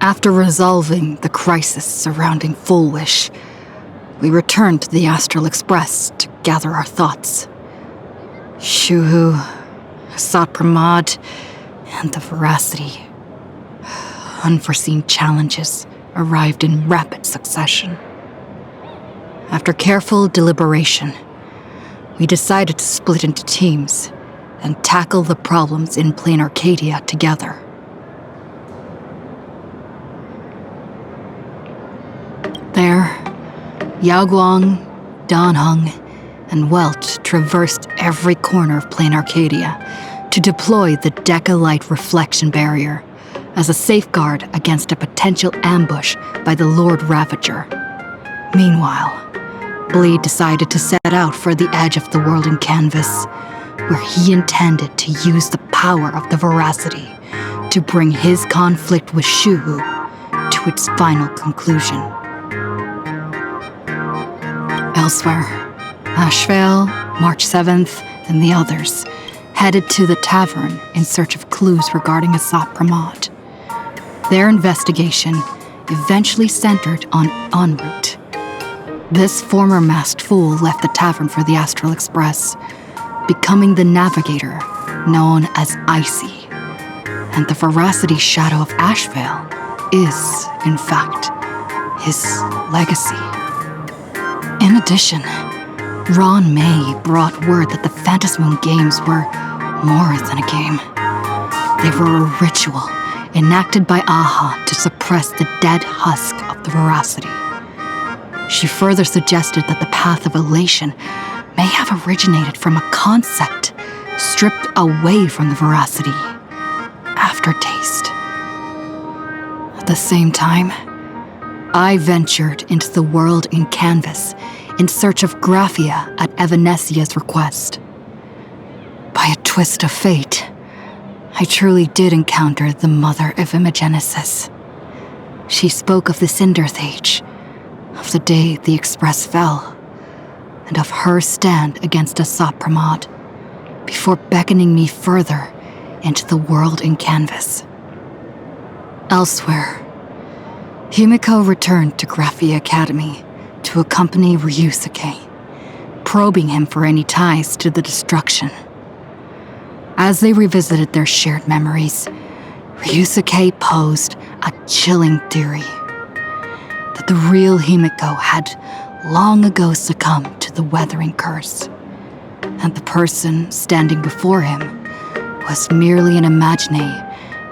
After resolving the crisis surrounding Full Wish, we returned to the Astral Express to gather our thoughts. Shuhu, Asat Pramod, and the Veracity. Unforeseen challenges arrived in rapid succession. After careful deliberation, we decided to split into teams and tackle the problems in Planarcadia together. There, Yaoguang, Danheng, and Welch traversed every corner of Planarcadia to deploy the Decalite reflection barrier as a safeguard against a potential ambush by the Lord Ravager. Meanwhile, Blade decided to set out for the edge of the world in Canvas, where he intended to use the power of the Veracity to bring his conflict with Shuhu to its final conclusion. Elsewhere, Ashvale, March 7th, and the others headed to the tavern in search of clues regarding Asat Pramod. Their investigation eventually centered on en route. This former masked fool left the tavern for the Astral Express, becoming the navigator known as Icy. And the Veracity shadow of Ashvale is, in fact, his legacy. In addition, Ron May brought word that the Phantasmoon games were more than a game. They were a ritual enacted by Aha to suppress the dead husk of the Veracity. She further suggested that the path of elation may have originated from a concept stripped away from the Veracity: aftertaste. At the same time, I ventured into the world in Canvas in search of Graphia at Evanesia's request. By a twist of fate, I truly did encounter the mother of Imogenesis. She spoke of the Cinderth Age, of the day the Express fell, and of her stand against Asat Pramod, before beckoning me further into the world in Canvas. Elsewhere, Himiko returned to Graphia Academy to accompany Ryusuke, probing him for any ties to the destruction. As they revisited their shared memories, Ryusuke posed a chilling theory that the real Himiko had long ago succumbed to the weathering curse, and the person standing before him was merely an imaginary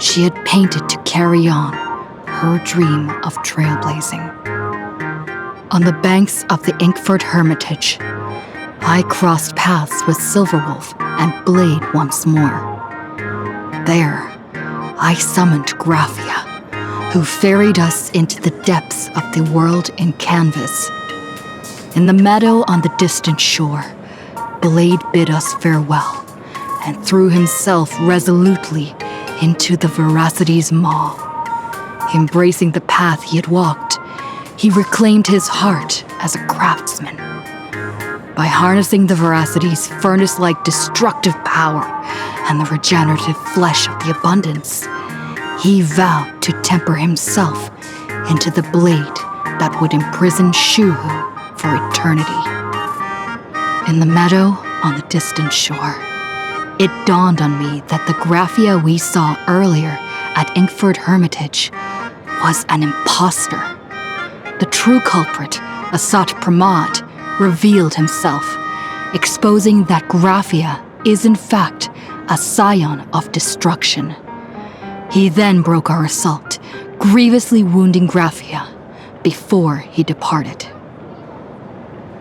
she had painted to carry on her dream of trailblazing. On the banks of the Inkford Hermitage, I crossed paths with Silverwolf and Blade once more. There, I summoned Graphia, who ferried us into the depths of the world in Canvas. In the meadow on the distant shore, Blade bid us farewell and threw himself resolutely into the Veracity's maw. Embracing the path he had walked, he reclaimed his heart as a craftsman. By harnessing the Veracity's furnace-like destructive power and the regenerative flesh of the abundance, he vowed to temper himself into the blade that would imprison Shuhu for eternity. In the meadow on the distant shore, it dawned on me that the Graphia we saw earlier at Inkford Hermitage was an imposter. The true culprit, Asat Pramod, revealed himself, exposing that Graphia is in fact a scion of destruction. He then broke our assault, grievously wounding Graphia before he departed.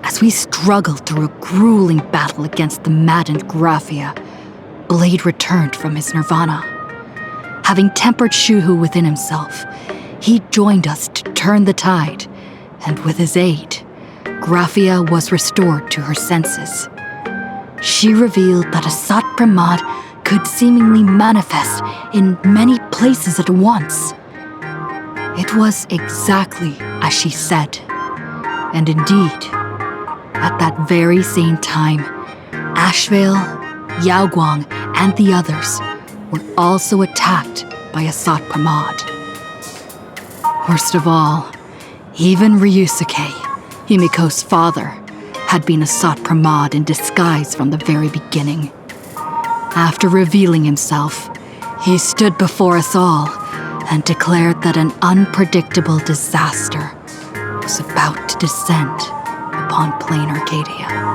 As we struggled through a grueling battle against the maddened Graphia, Blade returned from his nirvana. Having tempered Shuhu within himself, he joined us to turn the tide, and with his aid, Graphia was restored to her senses. She revealed that Asat Pramod could seemingly manifest in many places at once. It was exactly as she said, and indeed, at that very same time, Ashvale, Yaoguang, and the others were also attacked by Asat Pramod. Worst of all, even Ryusuke, Himiko's father, had been a Sot Pramod in disguise from the very beginning. After revealing himself, he stood before us all and declared that an unpredictable disaster was about to descend upon Planarcadia.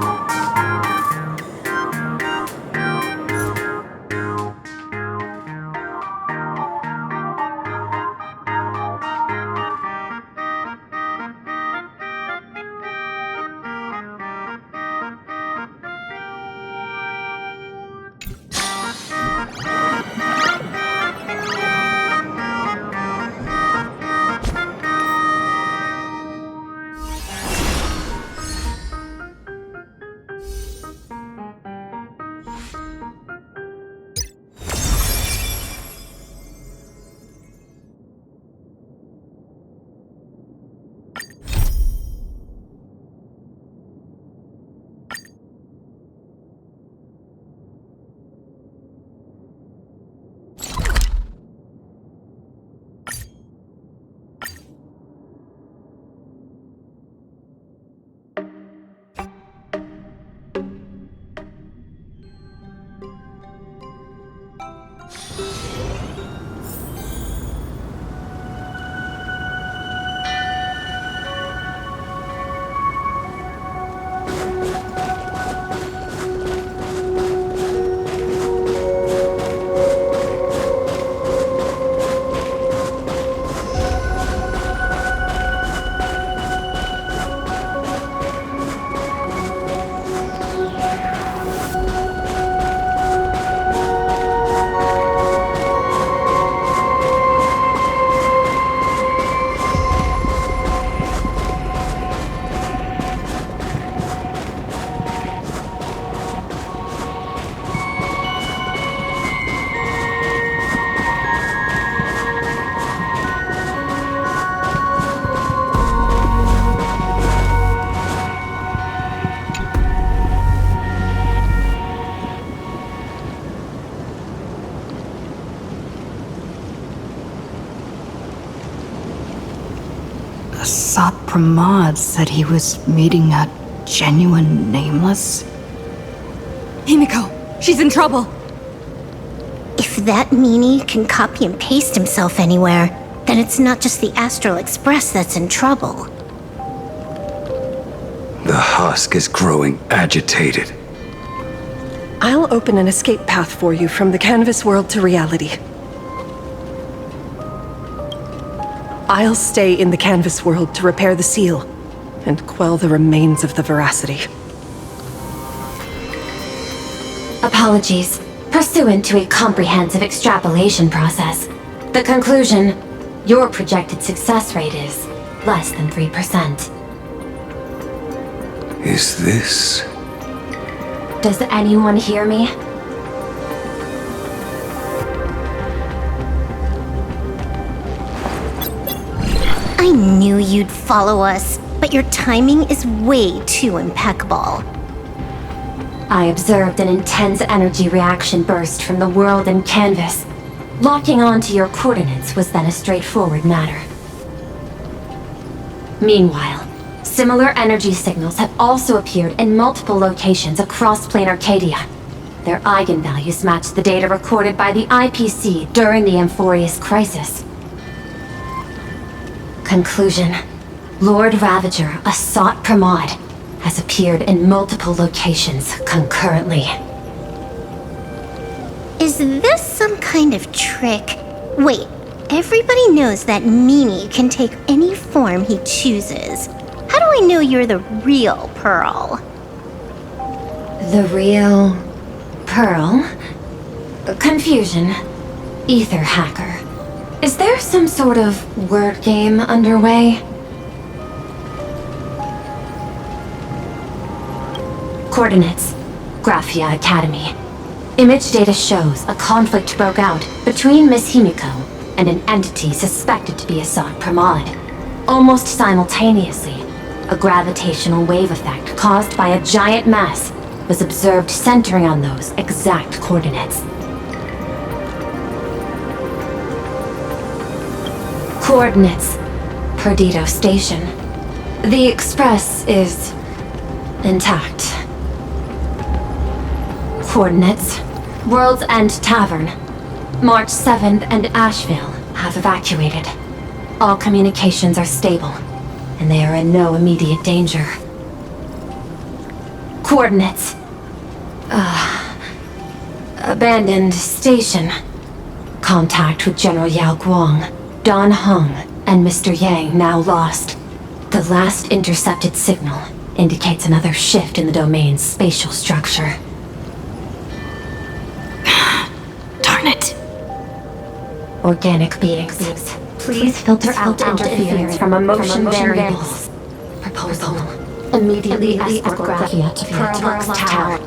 Sot Pramod said he was meeting a genuine nameless. Himiko, she's in trouble. If that meanie can copy and paste himself anywhere, then it's not just the Astral Express that's in trouble. The husk is growing agitated. I'll open an escape path for you from the canvas world to reality. I'll stay in the canvas world to repair the seal and quell the remains of the veracity. Apologies. Pursuant to a comprehensive extrapolation process, the conclusion, your projected success rate is less than 3%. Is this... Does anyone hear me? I knew you'd follow us, but your timing is way too impeccable. I observed an intense energy reaction burst from the world in canvas. Locking onto your coordinates was then a straightforward matter. Meanwhile, similar energy signals have also appeared in multiple locations across Planarcadia. Their eigenvalues match the data recorded by the IPC during the Amphorius crisis. Conclusion. Lord Ravager, a Sot Pramod, has appeared in multiple locations concurrently. Is this some kind of trick? Wait, everybody knows that meanie can take any form he chooses. How do I know you're the real Pearl? The real... Pearl? Confusion. Ether hacker. Is there some sort of word game underway? Coordinates. Graphia Academy. Image data shows a conflict broke out between Miss Himiko and an entity suspected to be a Sot Pramod. Almost simultaneously, a gravitational wave effect caused by a giant mass was observed centering on those exact coordinates. Coordinates. Perdido Station. The Express is intact. Coordinates: World's End Tavern. March 7th and Asheville have evacuated. All communications are stable, and they are in no immediate danger. Coordinates: abandoned station. Contact with General Yao Guang, Don Hung, and Mr. Yang now lost. The last intercepted signal indicates another shift in the domain's spatial structure. Darn it. Organic beings, please filter out interference from emotion variables. Proposal: immediately escort Graphia to Pearl's Tower.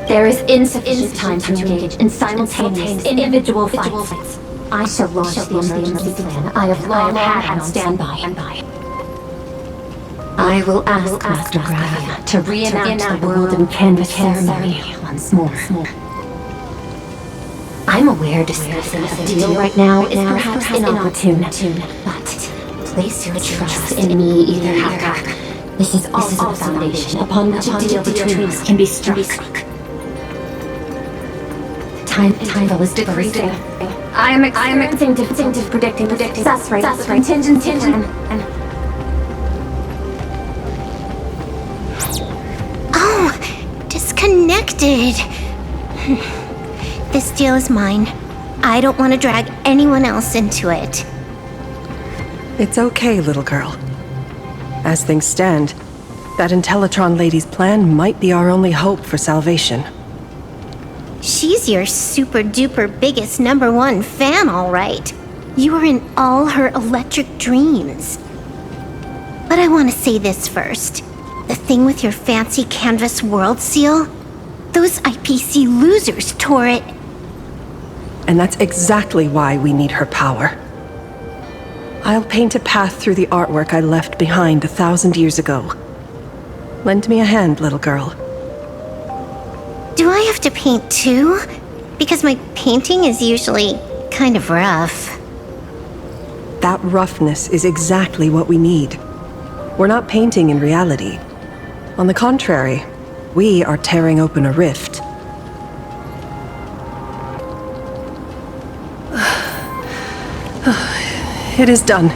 There is insufficient time to engage in simultaneous individual fights. I shall launch the emergency plan I have long had on standby. I will ask Master Graphia to reenact the world in canvas ceremony once more. I'm aware discussing a deal right now is perhaps inopportune, but place your trust in me, Ether Hacker. This is also the foundation upon which a deal between us can be struck. Time is decreasing. I am experiencing difficulty predicting success rate of the contingency plan. Oh, disconnected. This deal is mine. I don't want to drag anyone else into it. It's okay, little girl. As things stand, that Intellitron lady's plan might be our only hope for salvation. She's your super-duper biggest #1 fan, all right. You are in all her electric dreams. But I want to say this first. The thing with your fancy canvas world seal? Those IPC losers tore it. And that's exactly why we need her power. I'll paint a path through the artwork I left behind 1,000 years ago. Lend me a hand, little girl. Do I have to paint too? Because my painting is usually kind of rough. That roughness is exactly what we need. We're not painting in reality. On the contrary, we are tearing open a rift. It is done.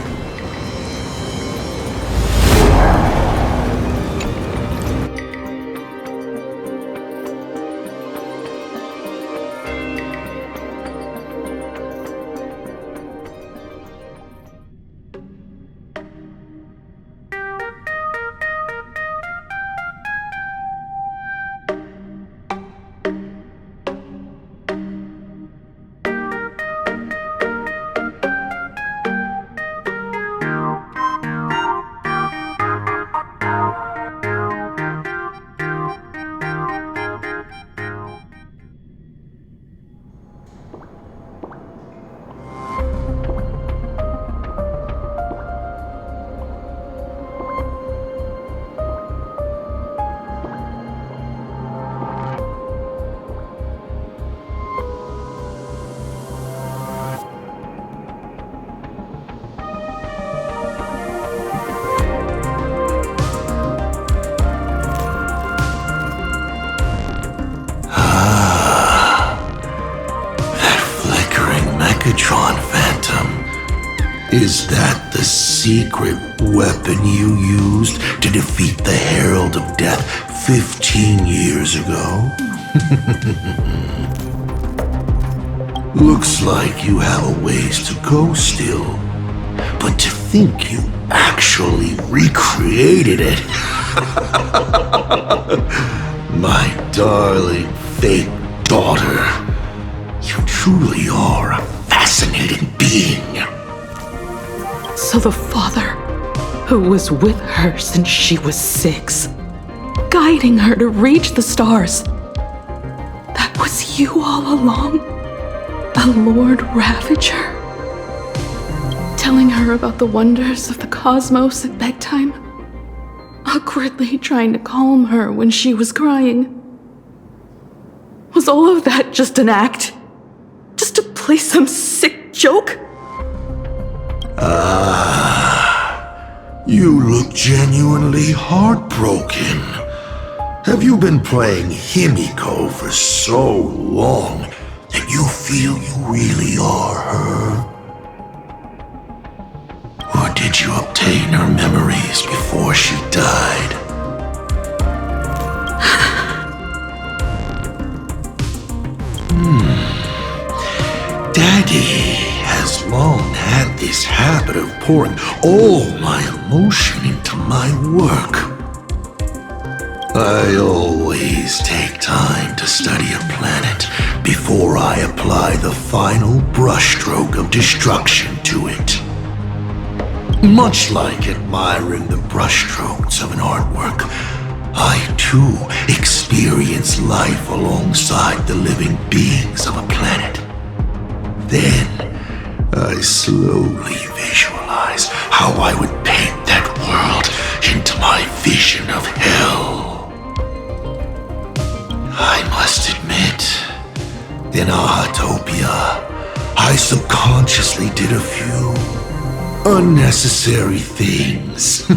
Is that the secret weapon you used to defeat the Herald of Death 15 years ago? Looks like you have a ways to go still. But to think you actually recreated it. My darling fake daughter. You truly are a fascinating being. So the father, who was with her since she was 6, guiding her to reach the stars, that was you all along? A Lord Ravager? Telling her about the wonders of the cosmos at bedtime? Awkwardly trying to calm her when she was crying? Was all of that just an act? Just to play some sick joke? You look genuinely heartbroken. Have you been playing Himiko for so long that you feel you really are her? Or did you obtain her memories before she died? Daddy has long had this habit of pouring all my emotion into my work. I always take time to study a planet before I apply the final brushstroke of destruction to it. Much like admiring the brushstrokes of an artwork, I too experience life alongside the living beings of a planet. Then, I slowly visualize how I would paint that world into my vision of hell. I must admit, in Ahatopia, I subconsciously did a few unnecessary things.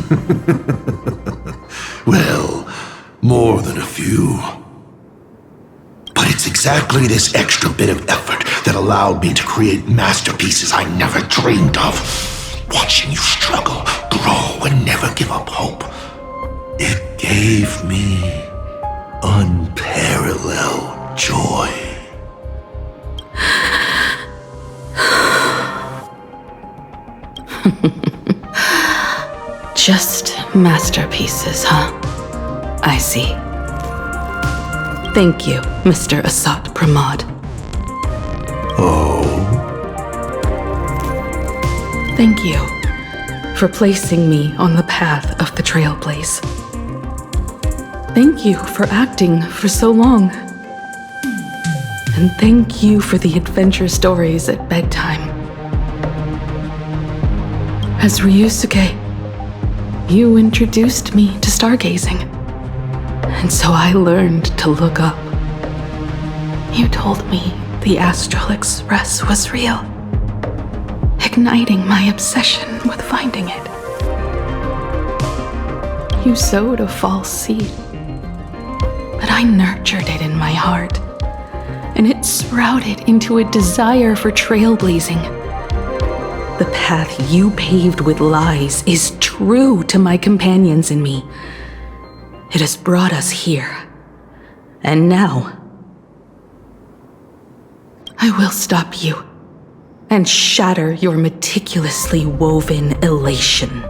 Well, more than a few. But it's exactly this extra bit of effort that allowed me to create masterpieces I never dreamed of. Watching you struggle, grow, and never give up hope. It gave me unparalleled joy. Just masterpieces, huh? I see. Thank you, Mr. Asat Pramod. Oh? Thank you for placing me on the path of the Trailblaze. Thank you for acting for so long. And thank you for the adventure stories at bedtime. As Ryusuke, you introduced me to stargazing. And so I learned to look up. You told me the Astral Express was real, igniting my obsession with finding it. You sowed a false seed, but I nurtured it in my heart, and it sprouted into a desire for trailblazing. The path you paved with lies is true to my companions and me. It has brought us here. And now, I will stop you and shatter your meticulously woven elation.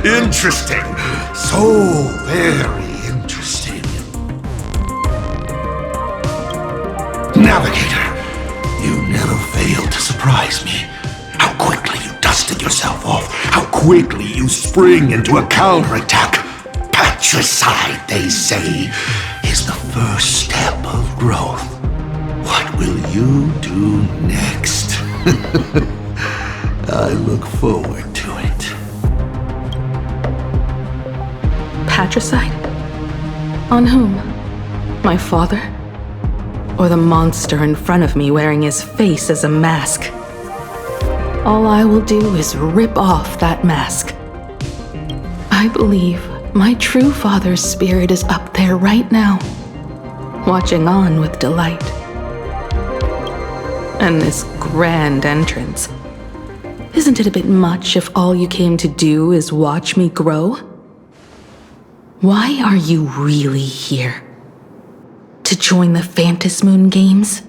Interesting. So very interesting. Navigator, you never fail to surprise me. How quickly you dusted yourself off. How quickly you spring into a counterattack. Patricide, they say, is the first step of growth. What will you do next? I look forward to it. Patricide? On whom? My father? Or the monster in front of me wearing his face as a mask? All I will do is rip off that mask. I believe my true father's spirit is up there right now, watching on with delight. And this grand entrance. Isn't it a bit much if all you came to do is watch me grow? Why are you really here? To join the Phantasmoon games?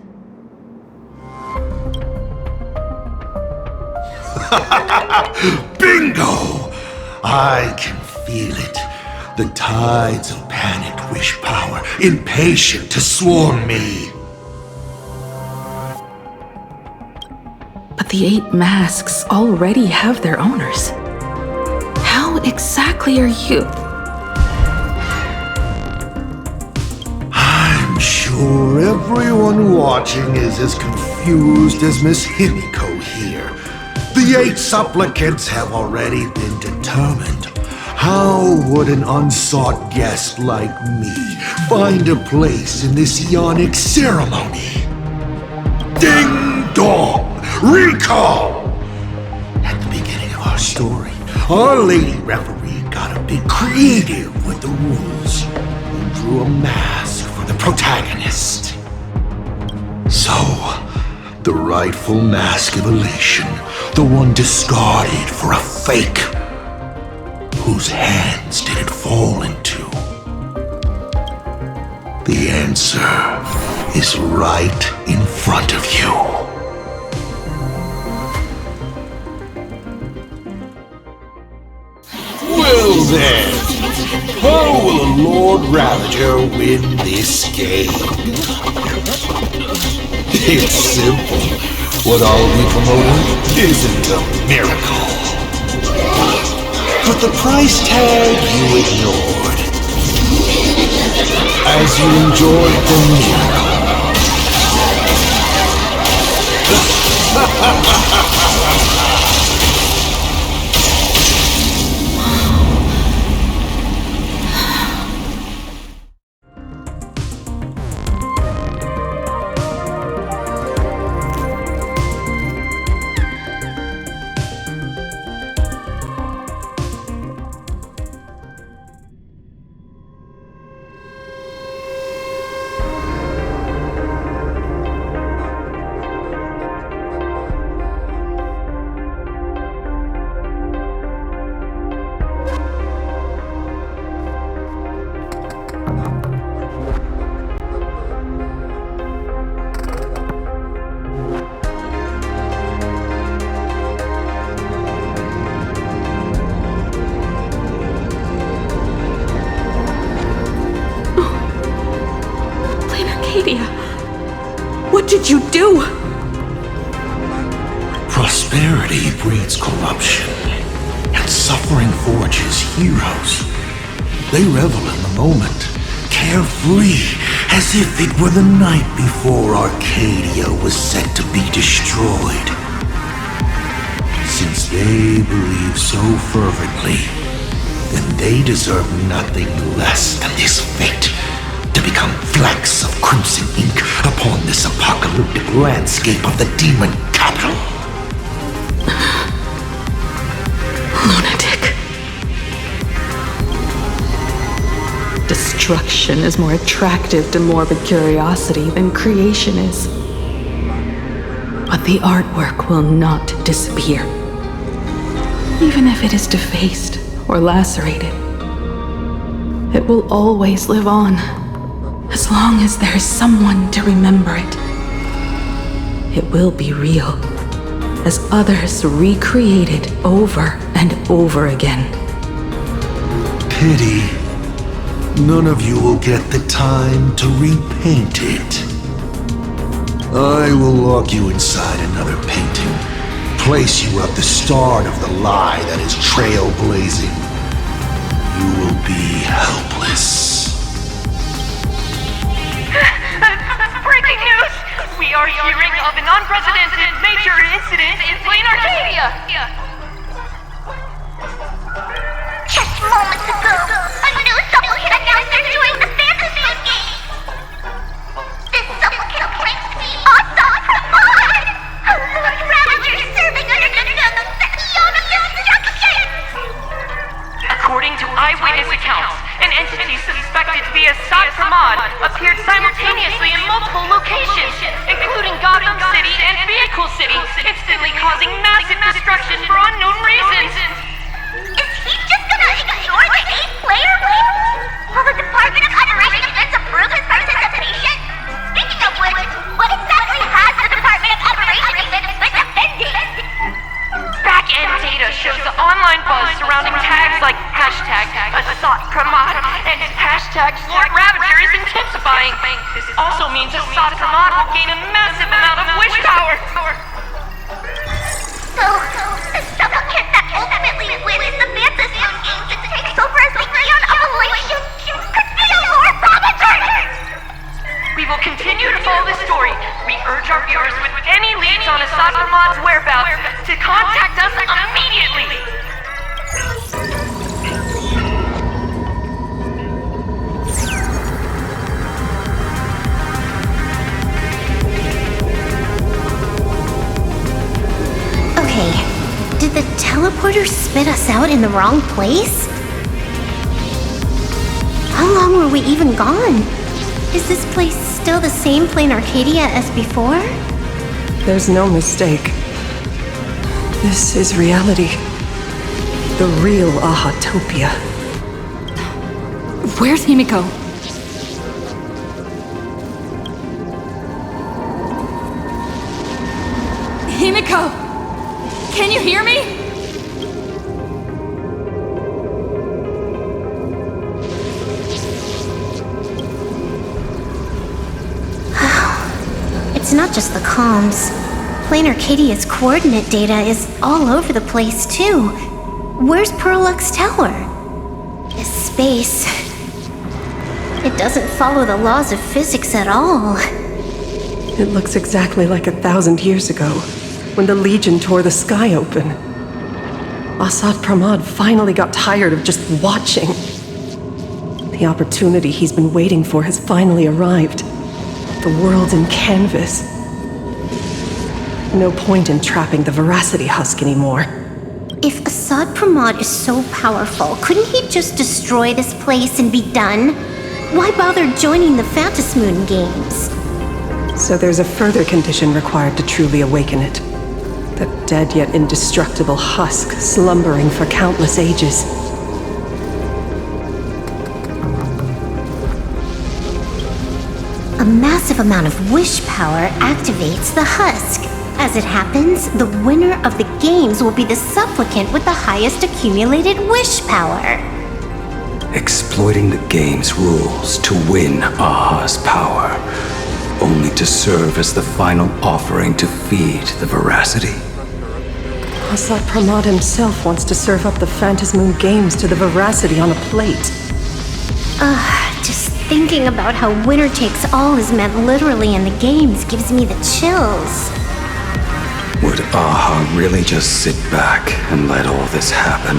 Bingo! I can feel it. The tides of panicked wish power, impatient to swarm me. But the 8 masks already have their owners. How exactly are you? I'm sure sure everyone watching is as confused as Miss Himiko here. The 8 supplicants have already been determined. How would an unsought guest like me find a place in this Ionic ceremony? Ding dong! Recall! At the beginning of our story, our lady referee got a bit creative with the rules and drew a mask for the protagonist. So, the rightful mask of elation, the one discarded for a fake. Whose hands did it fall into? The answer is right in front of you. Well then, how will a Lord Ravager win this game? It's simple. What I'll be promoting isn't a miracle. But the price tag you ignored. As you enjoyed the miracle. Planarcadia, what did you do? Prosperity breeds corruption, and suffering forges heroes. They revel in the moment, carefree, as if it were the night before Arcadia was set to be destroyed. Since they believe so fervently, then they deserve nothing less than this fate, to become flecks of crimson ink upon this apocalyptic landscape of the demon capital. Lunatic. Destruction is more attractive to morbid curiosity than creation is. But the artwork will not disappear. Even if it is defaced or lacerated, it will always live on, as long as there is someone to remember it. It will be real, as others recreate it over and over again. Pity. None of you will get the time to repaint it. I will lock you inside another painting, place you at the start of the lie that is trailblazing. You will be helpless. Breaking news! We are hearing of an unprecedented major incident in Planarcadia! Just moments ago, a new supplicant announced they're doing the fantasy game. This supplicant claims to be awesome from God. A Lord Ravager serving under the name of the Ionic Destruction. According to eyewitness accounts, an entity suspected to be a Sot Pramod appeared simultaneously in multiple locations, including Gotham City and Vehicle City, instantly causing massive destruction for unknown reasons. Is he just gonna ignore the 8-player rule? Will the Department of Underwriting Events approve his participation? Speaking of which, what exactly has the Department of Underwriting Events been defending? Back-end data shows the online buzz surrounding tags like hashtag Assault Pramod and hashtag Lord Ravager is intensifying. This also means Assault Pramod will gain a massive amount of wish power. So, the supplicant that ultimately wins the fantasy games and takes over as the Eon of Elation could be a Lord Ravager! We will continue follow this story, we urge our viewers with any leads on Assad Ahmad's whereabouts to contact us immediately! Okay, did the teleporter spit us out in the wrong place? How long were we even gone? Is this place still the same Planarcadia as before? There's no mistake. This is reality. The real Ahatopia. Where's Himiko? Himiko! Can you hear me? It's not just the comms. Planarcadia's coordinate data is all over the place, too. Where's Perlux Tower? This space... it doesn't follow the laws of physics at all. It looks exactly like 1,000 years ago, when the Legion tore the sky open. Assad Pramad finally got tired of just watching. The opportunity he's been waiting for has finally arrived. The world in canvas. No point in trapping the Veracity Husk anymore. If Assad Pramad is so powerful, couldn't he just destroy this place and be done? Why bother joining the Phantasmoon games? So there's a further condition required to truly awaken it. The dead yet indestructible husk slumbering for countless ages. A massive amount of wish power activates the husk. As it happens, the winner of the games will be the supplicant with the highest accumulated wish power. Exploiting the game's rules to win Aha's power, only to serve as the final offering to feed the Veracity. Assad Pramad himself wants to serve up the Phantasmoon games to the Veracity on a plate. Just thinking about how winner takes all is meant literally in the games gives me the chills. Would Aha really just sit back and let all this happen?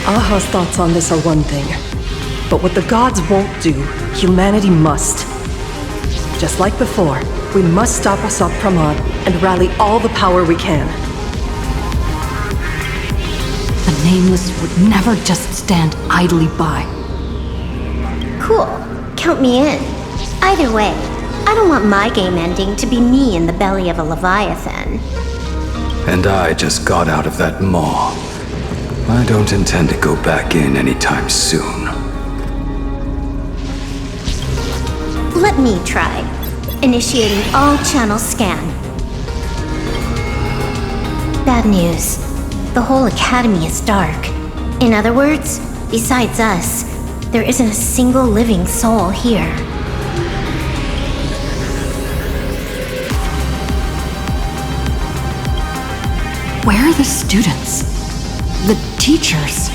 Aha's thoughts on this are one thing. But what the gods won't do, humanity must. Just like before, we must stop Assad Pramad and rally all the power we can. The Nameless would never just stand idly by. Cool. Count me in. Either way, I don't want my game ending to be me in the belly of a Leviathan. And I just got out of that maw. I don't intend to go back in anytime soon. Let me try. Initiating all channel scan. Bad news. The whole academy is dark. In other words, besides us, there isn't a single living soul here. Where are the students? The teachers?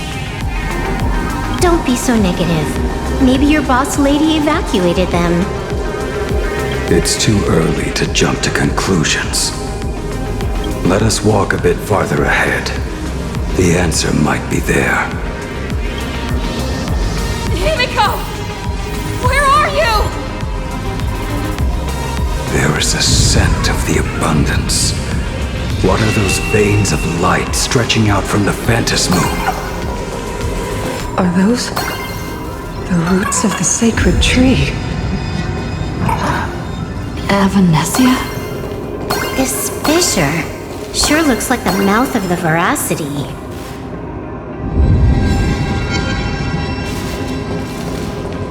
Don't be so negative. Maybe your boss lady evacuated them. It's too early to jump to conclusions. Let us walk a bit farther ahead. The answer might be there. Himiko! Where are you? There is a scent of the abundance. What are those veins of light stretching out from the Phantasmoon? Are those the roots of the sacred tree? Avanesia? This fissure sure looks like the mouth of the Veracity.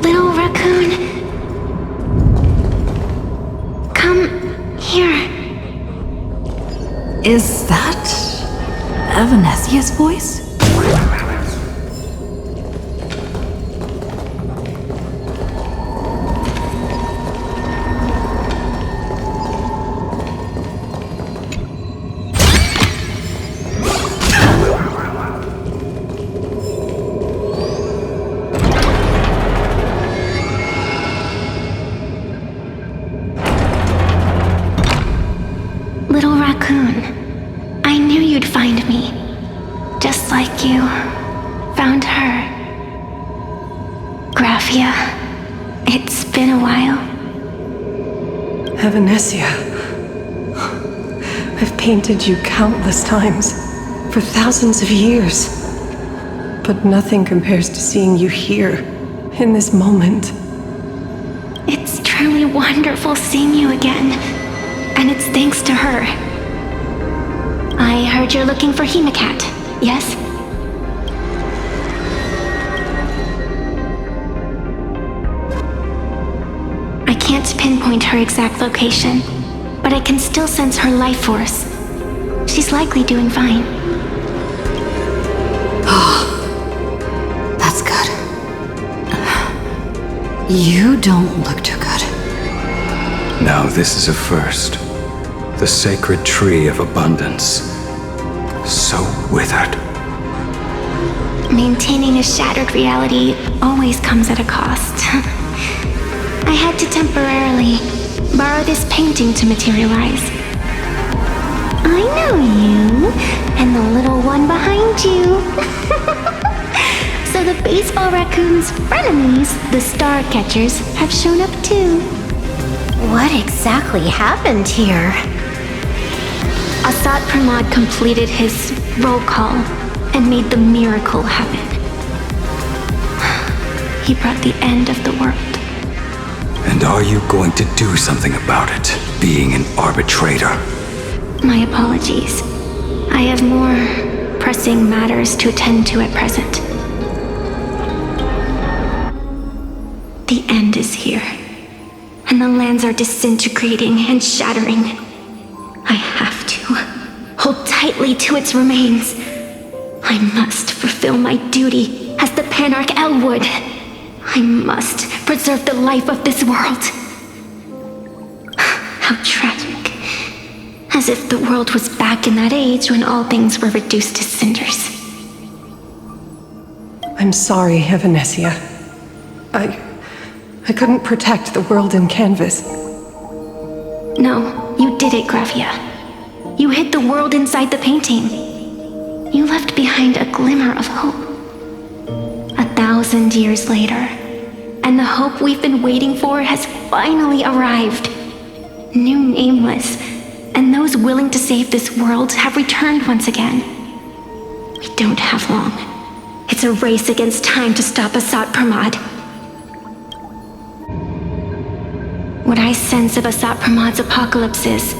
Little raccoon, come here. Is that Avanesia's voice? Graphia, it's been a while. Evanesia. I've painted you countless times, for thousands of years. But nothing compares to seeing you here, in this moment. It's truly wonderful seeing you again. And it's thanks to her. I heard you're looking for Hemacat, yes? I can't pinpoint her exact location, but I can still sense her life force. She's likely doing fine. That's good. You don't look too good. Now this is a first. The sacred tree of abundance. So withered. Maintaining a shattered reality always comes at a cost. I had to temporarily borrow this painting to materialize. I know you, and the little one behind you. So the baseball raccoon's frenemies, the star catchers, have shown up too. What exactly happened here? Asad Pramod completed his roll call and made the miracle happen. He brought the end of the world. And are you going to do something about it, being an arbitrator? My apologies. I have more pressing matters to attend to at present. The end is here, and the lands are disintegrating and shattering. I have to hold tightly to its remains. I must fulfill my duty as the Panarch Elwood. I must preserve the life of this world. How tragic. As if the world was back in that age when all things were reduced to cinders. I'm sorry, Evanesia. I couldn't protect the world in canvas. No, you did it, Graphia. You hid the world inside the painting. You left behind a glimmer of hope. 1,000 years later, and the hope we've been waiting for has finally arrived. New Nameless, and those willing to save this world have returned once again. We don't have long. It's a race against time to stop Asad Pramod. What I sense of Asad Pramod's apocalypse is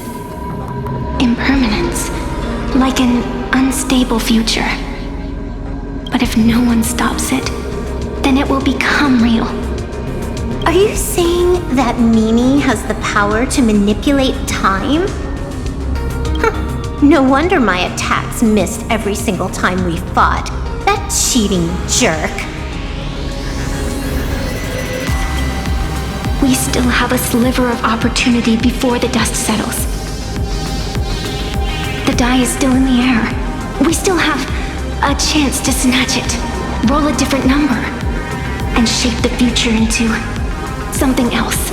impermanence, like an unstable future. But if no one stops it, then it will become real. Are you saying that Mimi has the power to manipulate time? No wonder my attacks missed every single time we fought. That cheating jerk. We still have a sliver of opportunity before the dust settles. The die is still in the air. We still have a chance to snatch it, roll a different number, and shape the future into something else.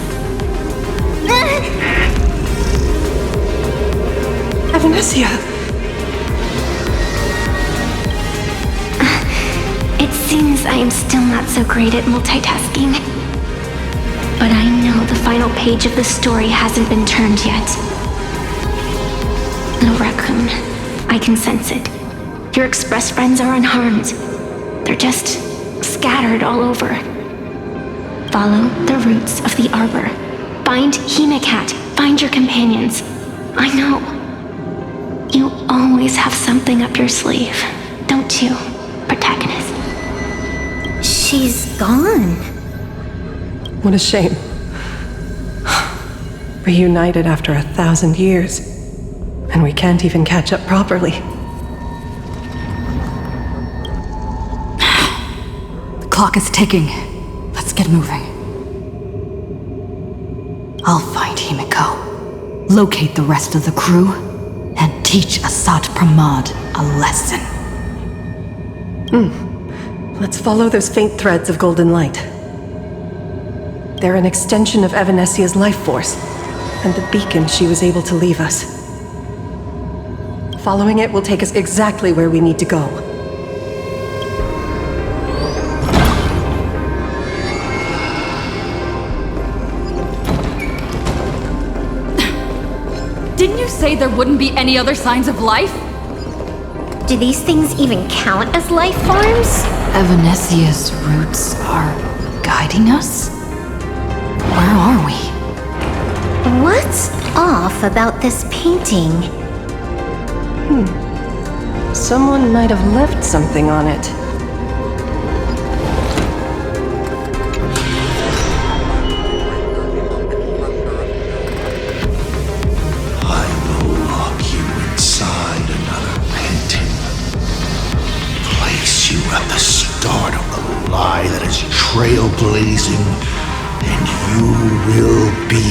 Evanesia! It seems I am still not so great at multitasking. But I know the final page of the story hasn't been turned yet. Little raccoon, I can sense it. Your express friends are unharmed. They're just scattered all over. Follow the roots of the arbor. Find Hemacat. Find your companions. I know. You always have something up your sleeve, don't you, protagonist? She's gone. What a shame. Reunited after 1,000 years, and we can't even catch up properly. The clock is ticking. Let's get moving. I'll find Himiko, locate the rest of the crew, and teach Asad Pramod a lesson. Let's follow those faint threads of golden light. They're an extension of Evanesia's life force, and the beacon she was able to leave us. Following it will take us exactly where we need to go. say there wouldn't be any other signs of life? Do these things even count as life forms? Evanesia's roots are guiding us? Where are we? What's off about this painting? Someone might have left something on it. I will lock you inside another painting. Place you at the start of the lie that is trailblazing, and you will be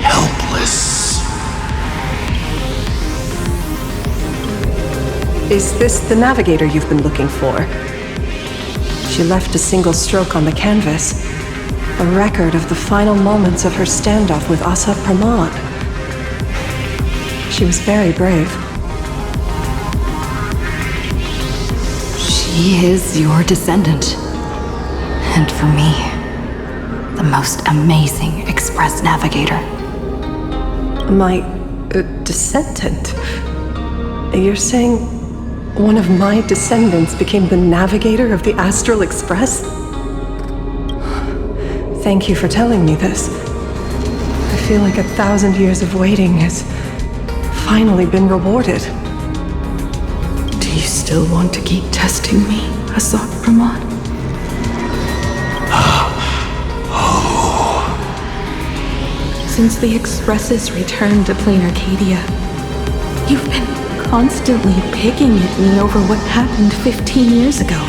helpless. Is this the navigator you've been looking for? She left a single stroke on the canvas, a record of the final moments of her standoff with Asa Pramod. She was very brave. She is your descendant. And for me, the most amazing Express navigator. My descendant? You're saying one of my descendants became the navigator of the Astral Express? Thank you for telling me this. I feel like 1,000 years of waiting has finally been rewarded. Do you still want to keep testing me, Asad Pramod? Since the Expresses returned to Planarcadia, you've been constantly picking at me over what happened 15 years ago.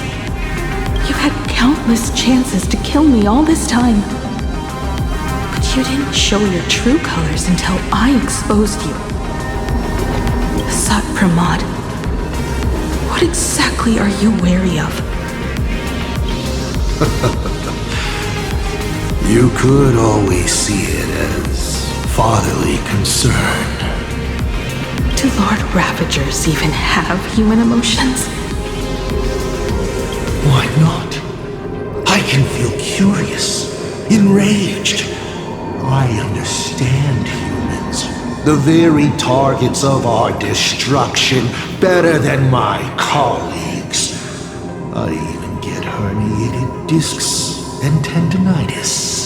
You had countless chances to kill me all this time. But you didn't show your true colors until I exposed you. Asad Pramod, what exactly are you wary of? You could always see it as fatherly concern. Do Lord Ravagers even have human emotions? Why not? I can feel curious, enraged. I understand humans, the very targets of our destruction, better than my colleagues. I even get herniated discs and tendinitis.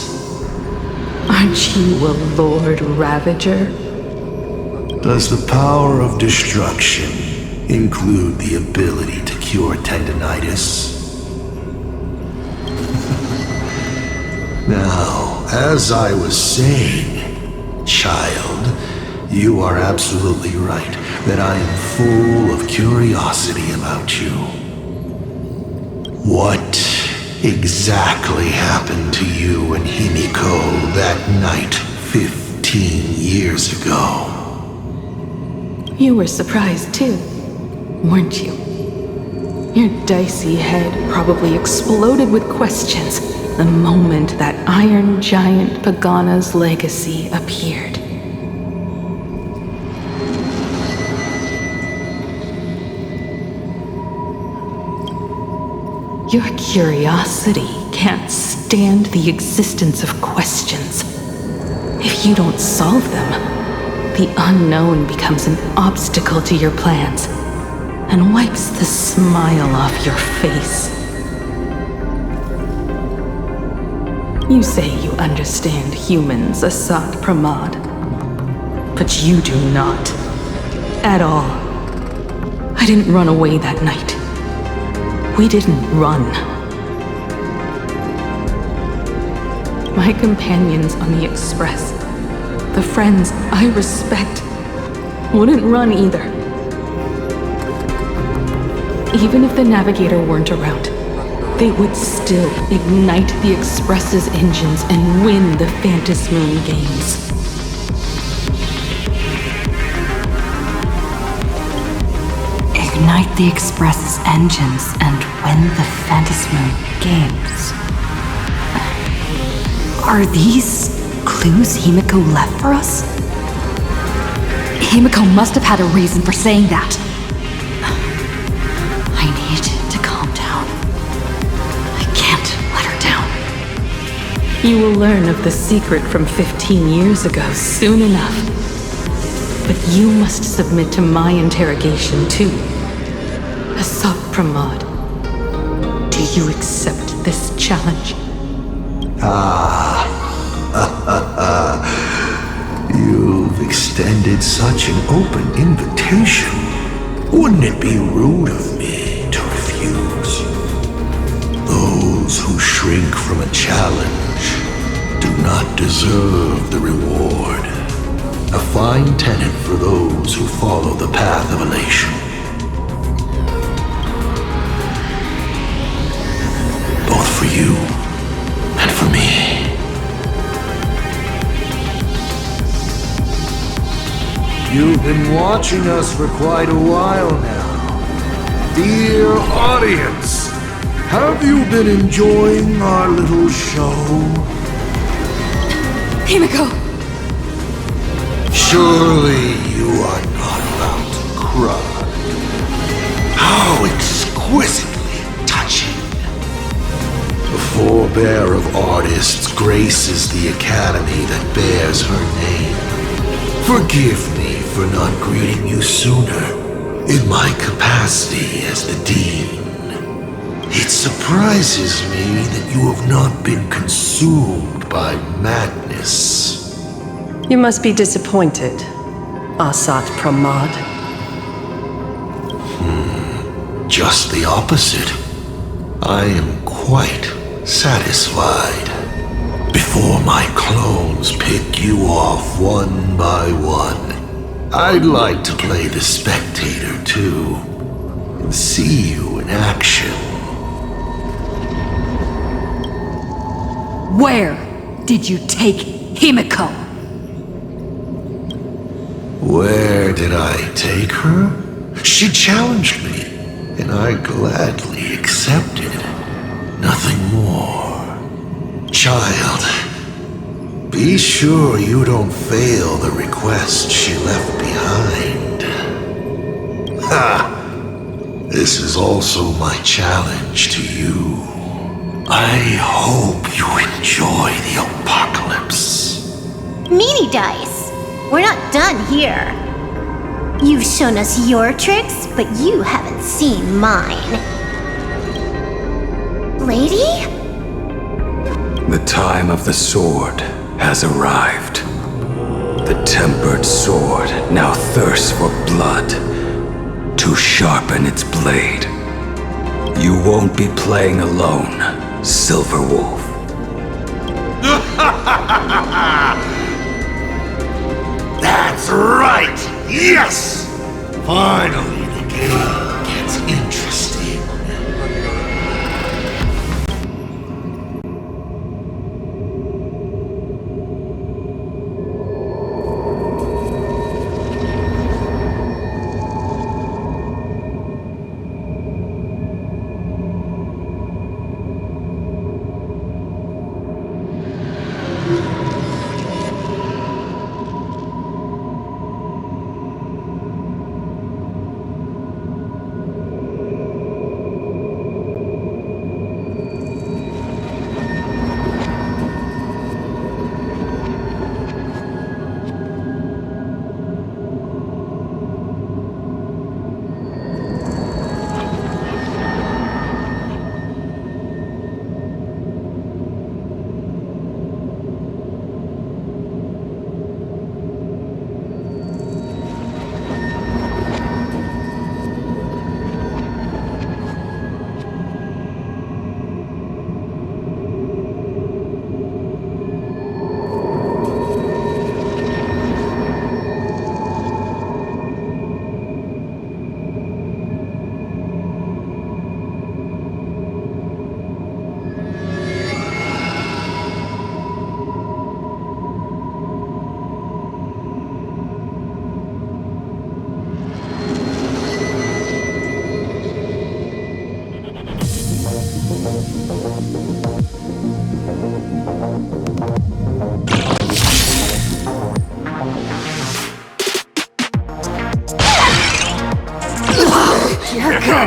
Aren't you a Lord Ravager? Does the power of destruction include the ability to cure tendinitis? Now, as I was saying, child, you are absolutely right that I am full of curiosity about you. What exactly happened to you and Himiko that night 15 years ago? You were surprised too, weren't you? Your dicey head probably exploded with questions the moment that Iron Giant Pagana's legacy appeared. Your curiosity can't stand the existence of questions. If you don't solve them, the unknown becomes an obstacle to your plans and wipes the smile off your face. You say you understand humans, Asad Pramod, but you do not. At all. I didn't run away that night. We didn't run. My companions on the Express, the friends I respect, wouldn't run either. Even if the Navigator weren't around, they would still ignite the Express's engines and win the Phantasmoon games. Ignite the Express's engines and win the Phantasmoon games. Are these clues Himiko left for us? Himiko must have had a reason for saying that. I need to calm down. I can't let her down. You will learn of the secret from 15 years ago soon enough. But you must submit to my interrogation too. Asad Pramod, do you accept this challenge? You've extended such an open invitation. Wouldn't it be rude of me to refuse? Those who shrink from a challenge do not deserve the reward. A fine tenet for those who follow the path of elation. Both for you and for me. You've been watching us for quite a while now. Dear audience, have you been enjoying our little show? Himiko! Surely you are not about to cry. How exquisitely touching. The forebear of artists graces the academy that bears her name. Forgive me for not greeting you sooner in my capacity as the Dean. It surprises me that you have not been consumed by madness. You must be disappointed, Asad Pramod. Just the opposite. I am quite satisfied. Before my clones pick you off one by one, I'd like to play the spectator too, and see you in action. Where did you take Himiko? Where did I take her? She challenged me, and I gladly accepted. Nothing more. Child, be sure you don't fail the request she left behind. Ha! This is also my challenge to you. I hope you enjoy the apocalypse. Meanie Dice! We're not done here. You've shown us your tricks, but you haven't seen mine. Lady? The time of the sword has arrived. The tempered sword now thirsts for blood to sharpen its blade. You won't be playing alone, Silver Wolf. That's right! Yes! Finally, the game gets interesting.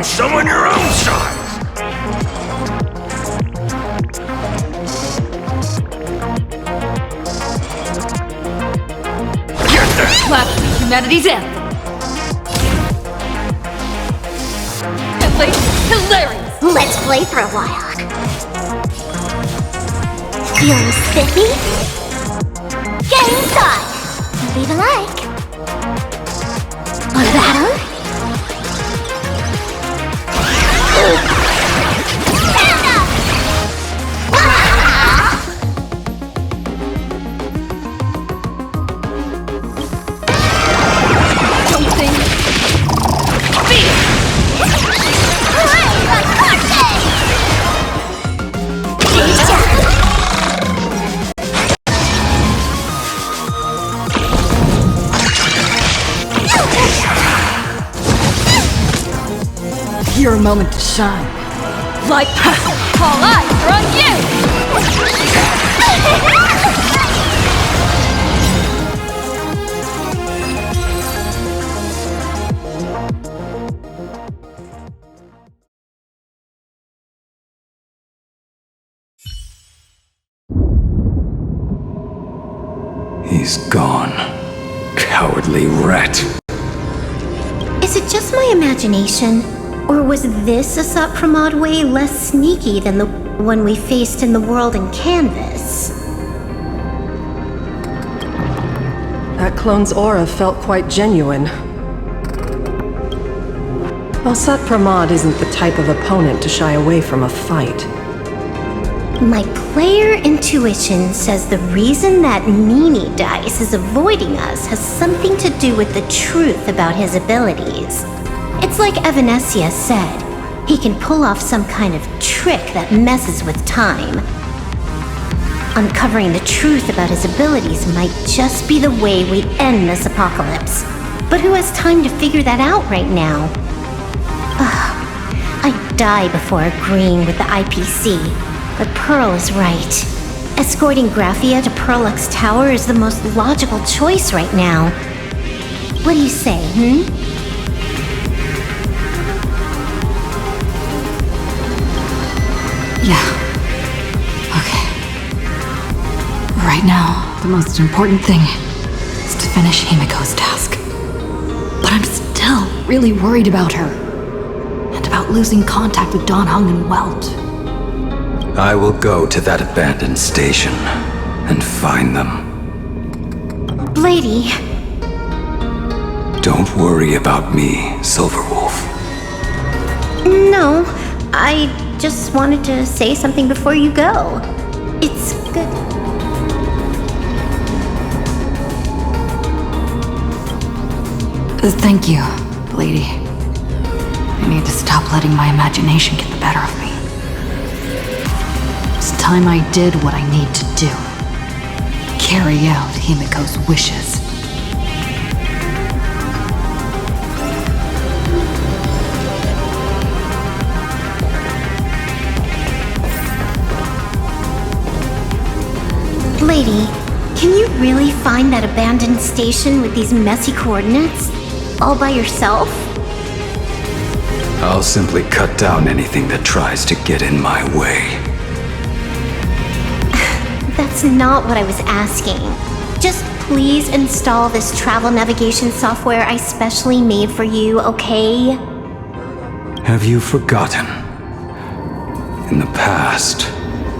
Someone your own size! Left me, humanity's anthem. Hilarious! Let's play for a while. Feeling spiffy? Get inside! Leave a like. Want that on? Stand up! Something. Fear! Hooray, the corpses! Your moment to shine. Like all eyes are on you! He's gone. Cowardly rat. Is it just my imagination? Or was this Asat Pramod way less sneaky than the one we faced in the world in Canvas? That clone's aura felt quite genuine. Asat Pramod isn't the type of opponent to shy away from a fight. My player intuition says the reason that Meanie Dice is avoiding us has something to do with the truth about his abilities. It's like Evanescia said, he can pull off some kind of trick that messes with time. Uncovering the truth about his abilities might just be the way we end this apocalypse. But who has time to figure that out right now? I'd die before agreeing with the IPC, but Pearl is right. Escorting Graphia to Perlux Tower is the most logical choice right now. What do you say, Yeah. Okay. Right now, the most important thing is to finish Himiko's task. But I'm still really worried about her. And about losing contact with Don Hung and Welt. I will go to that abandoned station and find them. Lady. Don't worry about me, Silverwolf. No, I just wanted to say something before you go. It's good. Thank you, lady. I need to stop letting my imagination get the better of me. It's time I did what I need to do. Carry out Himiko's wishes. Lady, can you really find that abandoned station with these messy coordinates? All by yourself? I'll simply cut down anything that tries to get in my way. That's not what I was asking. Just please install this travel navigation software I specially made for you, okay? Have you forgotten? In the past,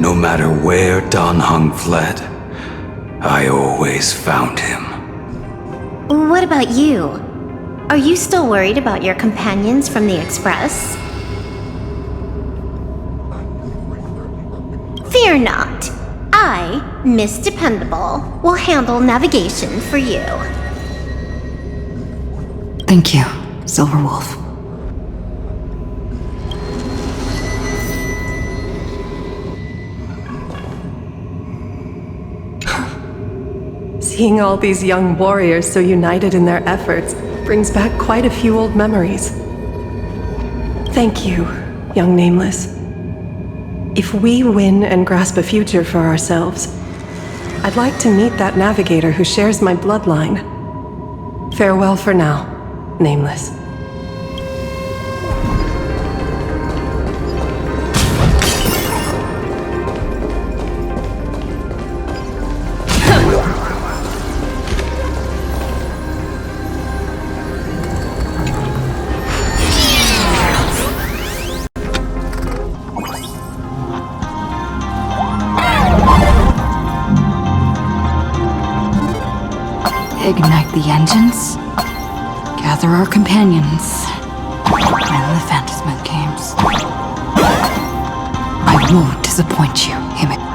no matter where Don Hung fled, I always found him. What about you? Are you still worried about your companions from the Express? Fear not. I, Miss Dependable, will handle navigation for you. Thank you, Silverwolf. Seeing all these young warriors so united in their efforts brings back quite a few old memories. Thank you, young Nameless. If we win and grasp a future for ourselves, I'd like to meet that navigator who shares my bloodline. Farewell for now, Nameless. Ignite the engines, gather our companions, and the Phantasmal games. I won't disappoint you, Himiko.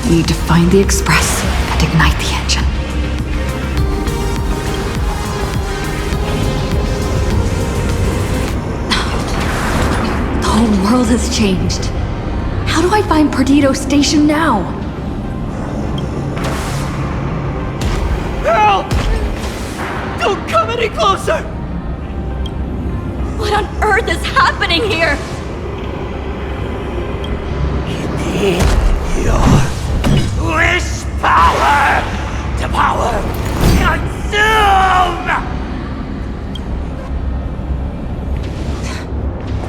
Need to find the Express and ignite the engine. The whole world has changed. How do I find Perdido Station now? Help! Don't come any closer! What on earth is happening here? Your wish power to power consume!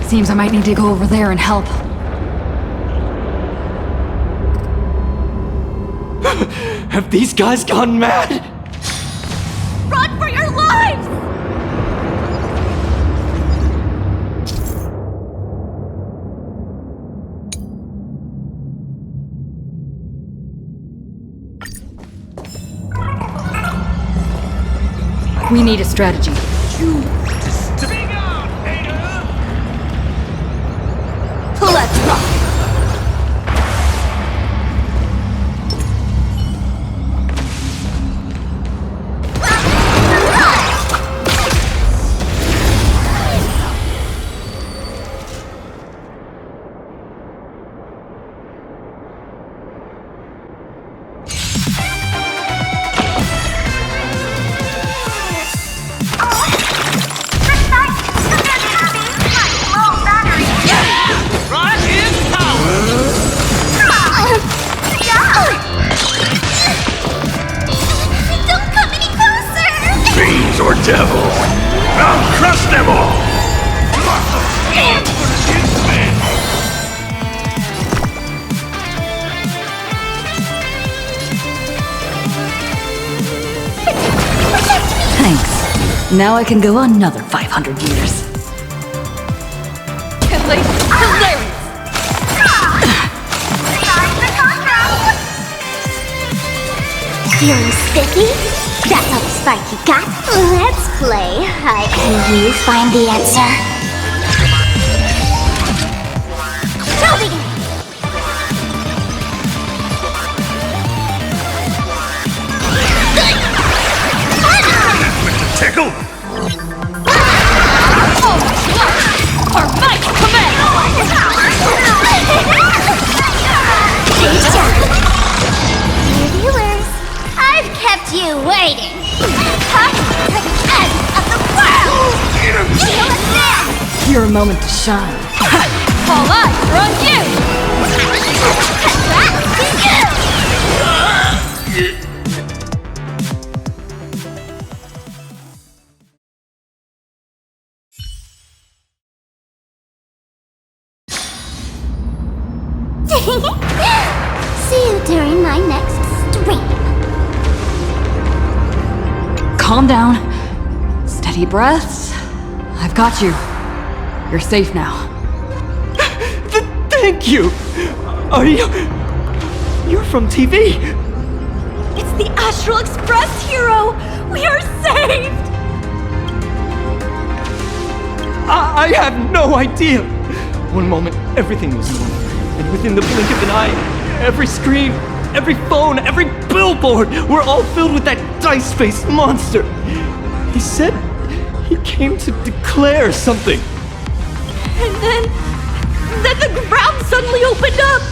Seems I might need to go over there and help. Have these guys gone mad? Run for your lives! We need a strategy. Let's rock! Or devils! I'll crush them all! Thanks. Now I can go another 500 years. Hilarious! Feeling sticky? That little spark you got? Let's play hide and you find the answer. Toby! Tickle! Our might command! Viewers, I've kept you waiting. Come to the end of the world! Feel it now! Your moment to shine. All eyes are on you! Congrats to you! See you during my next stream. Calm down. Steady breaths. I've got you. You're safe now. Thank you! Are you... You're from TV! It's the Astral Express, hero! We are saved! I had no idea! One moment, everything was normal. And within the blink of an eye, every screen, every phone, every billboard were all filled with that dice-faced monster! He said he came to declare something. And then the ground suddenly opened up!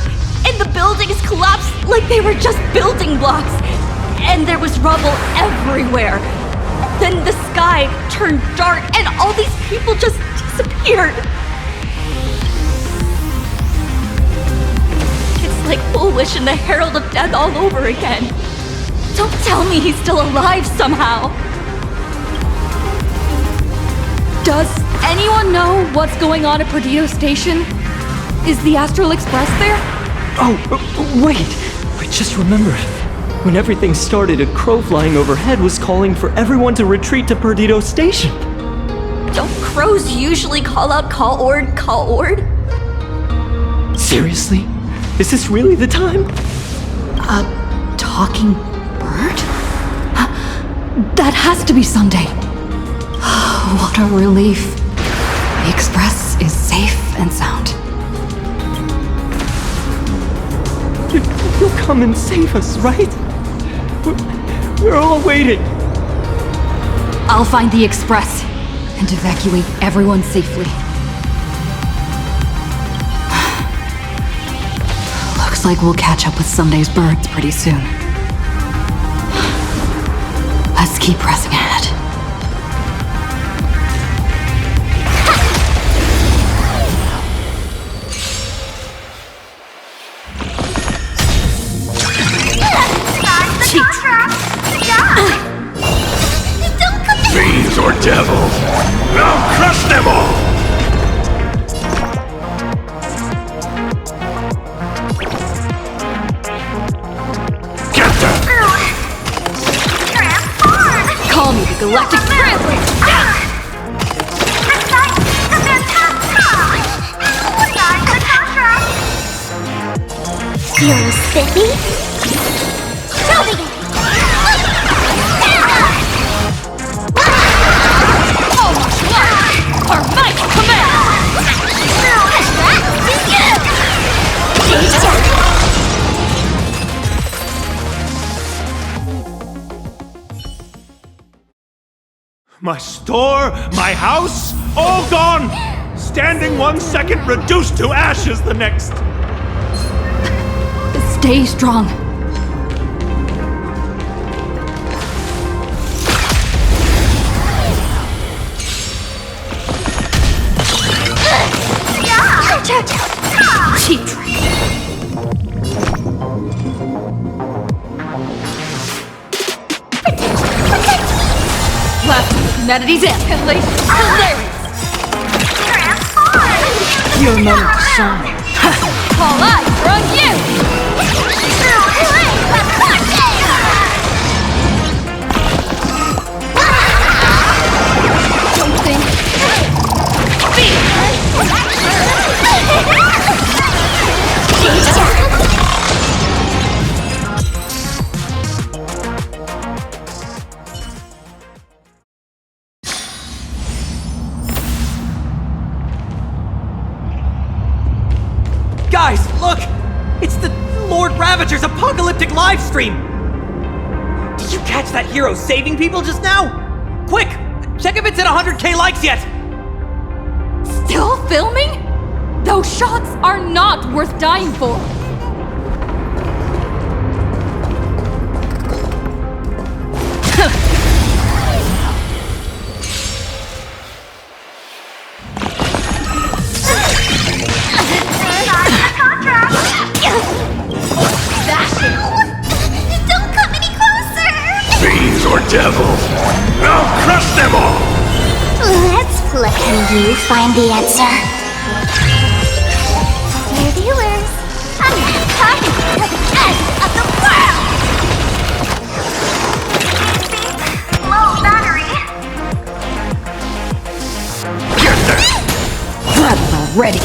And the buildings collapsed like they were just building blocks! And there was rubble everywhere! Then the sky turned dark and all these people just disappeared! It's like Foolish and the Herald of Death all over again. Don't tell me he's still alive somehow! Does anyone know what's going on at Perdido Station? Is the Astral Express there? Oh, wait! I just remembered. When everything started, a crow flying overhead was calling for everyone to retreat to Perdido Station. Don't crows usually call out call ord? Seriously? Is this really the time? A talking bird? That has to be Sunday. What a relief. The Express is safe and sound. You'll come and save us, right? We're all waiting. I'll find the express and evacuate everyone safely. Looks like we'll catch up with Sunday's birds pretty soon. Let's keep pressing ahead. Fiends or devils, I'll crush them all! Get them! Call me the Galactic Trailblaze! Feeling spiffy? Our might command! My store, my house, all gone! Standing 1 second, reduced to ashes the next! Stay strong. Cheap trick. Left humanity's in. Hilarious. Your moment to shine. All eyes are on you. Don't think. Guys, look! It's the Lord Ravager's apocalyptic livestream! Did you catch that hero saving people just now? Quick! Check if it's at 100K likes yet! Still filming? Those shots are not worth dying for. Don't come any closer! Fiends or devils, I'll crush them all! Let's let you find the answer. Dear viewers, I'm coming to the end of the world! Low battery. Get them! Grab it already.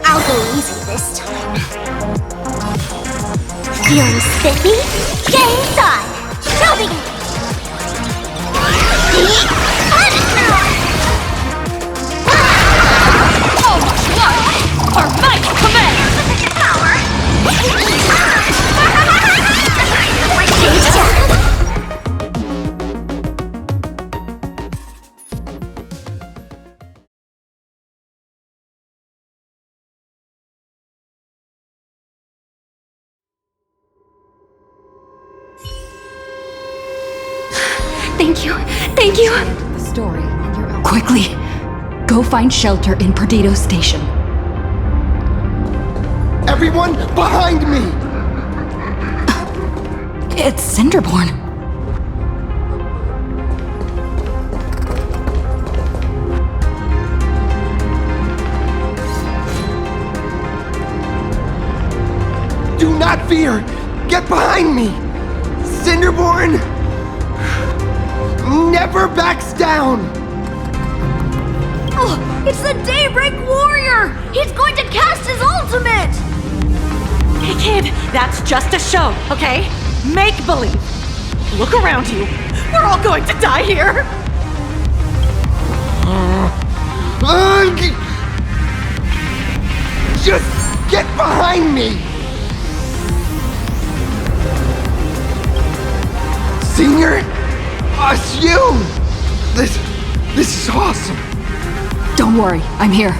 I'll go easy this time. Feeling spiffy? Get inside! Show me! Our might command! Power! Thank you. Thank you. The story in your own. Quickly, go find shelter in Perdido Station. Everyone behind me! It's Cinderborn. Do not fear! Get behind me! Cinderborn never backs down! Oh, it's the Daybreak Warrior! He's going to cast his ultimate! Hey kid, that's just a show, okay? Make believe. Look around you. We're all going to die here. Just get behind me! Senior? It's you! This is awesome. Don't worry, I'm here.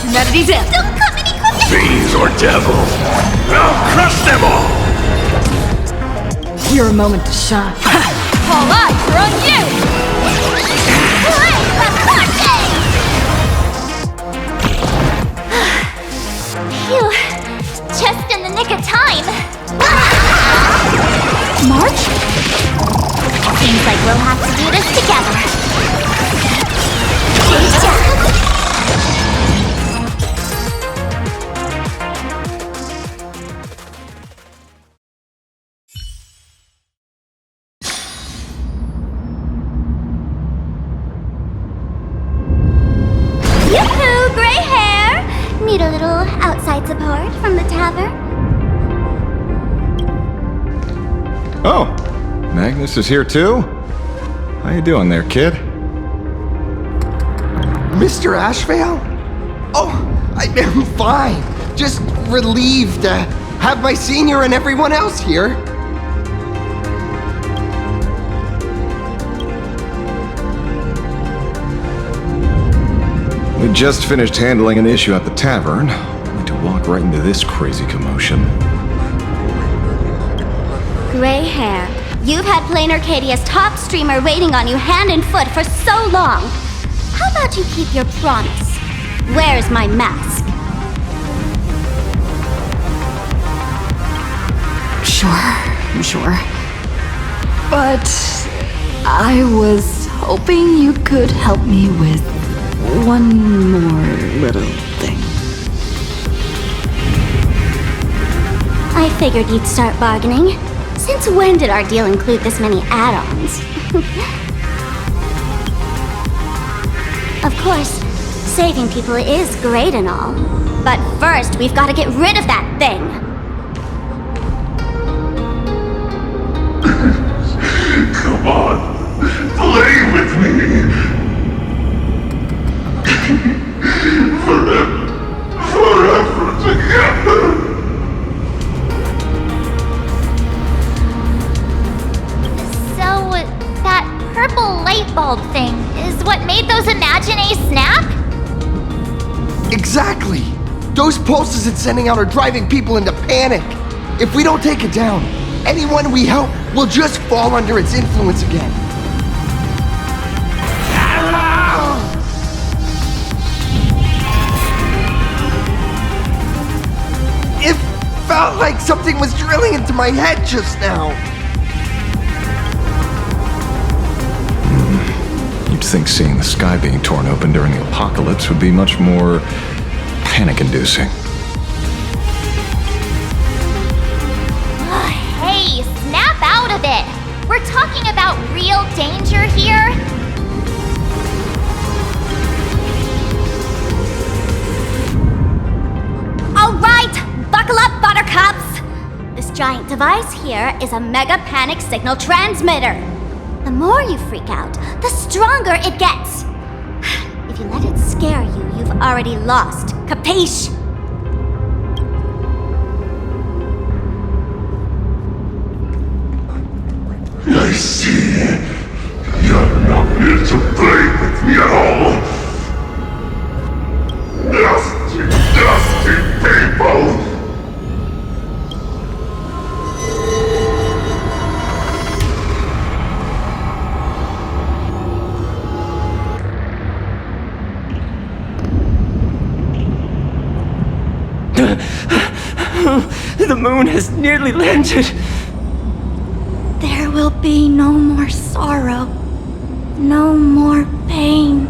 Humanity's in. Don't come any closer! Fiends or devils, I'll crush them all! Your moment to shine. All eyes are on you! Phew. Just in the nick of time. March? Seems like we'll have to do this together. Good job. Yoo-hoo, gray hair! Need a little outside support from the tavern? Oh, Magnus is here too? How you doing there, kid? Mr. Ashvale? Oh, I'm fine. Just relieved to have my senior and everyone else here. We just finished handling an issue at the tavern, only to walk right into this crazy commotion. Gray hair. You've had Planarcadia's top streamer waiting on you hand and foot for so long. How about you keep your promise? Where's my mask? Sure. But I was hoping you could help me with one more little thing. I figured you'd start bargaining. Since when did our deal include this many add-ons? Of course, saving people is great and all. But first, we've got to get rid of that thing. Come on, play with me! Forever together! So, that purple light bulb thing is what made those Imaginae snap? Exactly! Those pulses it's sending out are driving people into panic. If we don't take it down, anyone we help will just fall under its influence again. It felt like something was drilling into my head just now. You'd think seeing the sky being torn open during the apocalypse would be much more panic-inducing. Hey, snap out of it! We're talking about real danger here. Alright, buckle up, buttercups! This giant device here is a mega panic signal transmitter. The more you freak out, the stronger it gets. If you let it scare you, you've already lost. Capiche? I see. You're not here to play with me at all. Nasty people! The moon has nearly landed. There will be no more sorrow, no more pain.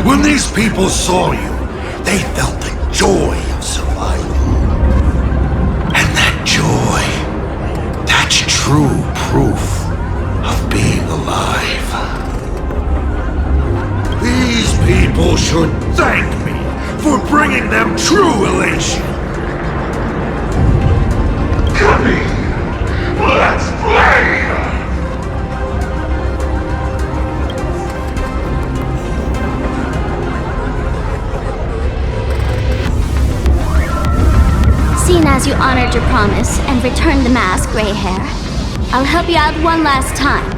When these people saw you, they felt the joy of survival. And that joy, that's true proof of being alive. These people should thank me for bringing them true elation. Come in, let's play! Seeing as you honored your promise and returned the mask, Gray Hair, I'll help you out one last time.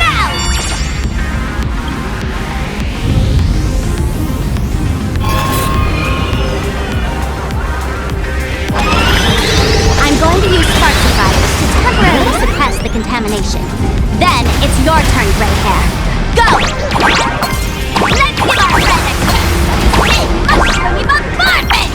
Now! I'm going to use sparkifiers to temporarily suppress the contamination. Then it's your turn, Gray Hair. Go! Let's give our friend a taste of this mushroomy bombardment!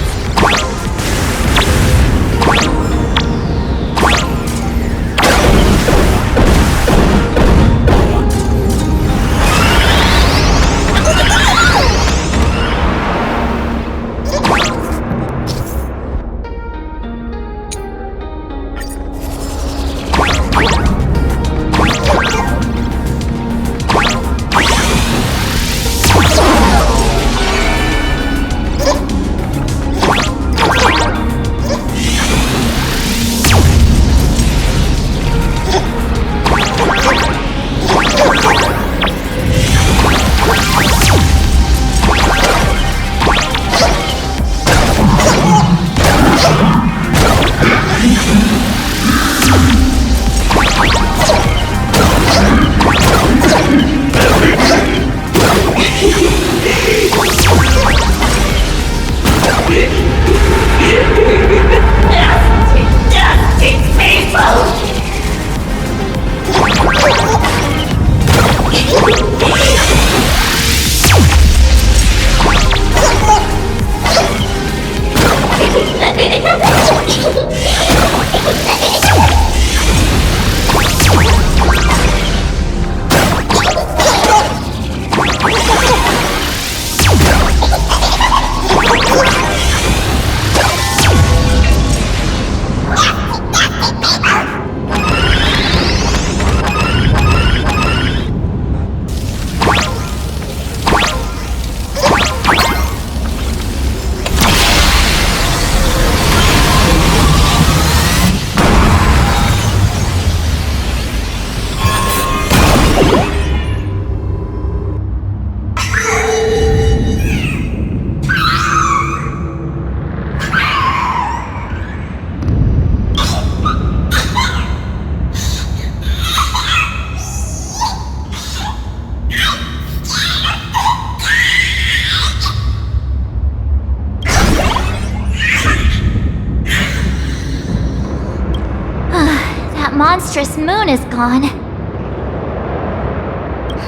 Monstrous moon is gone.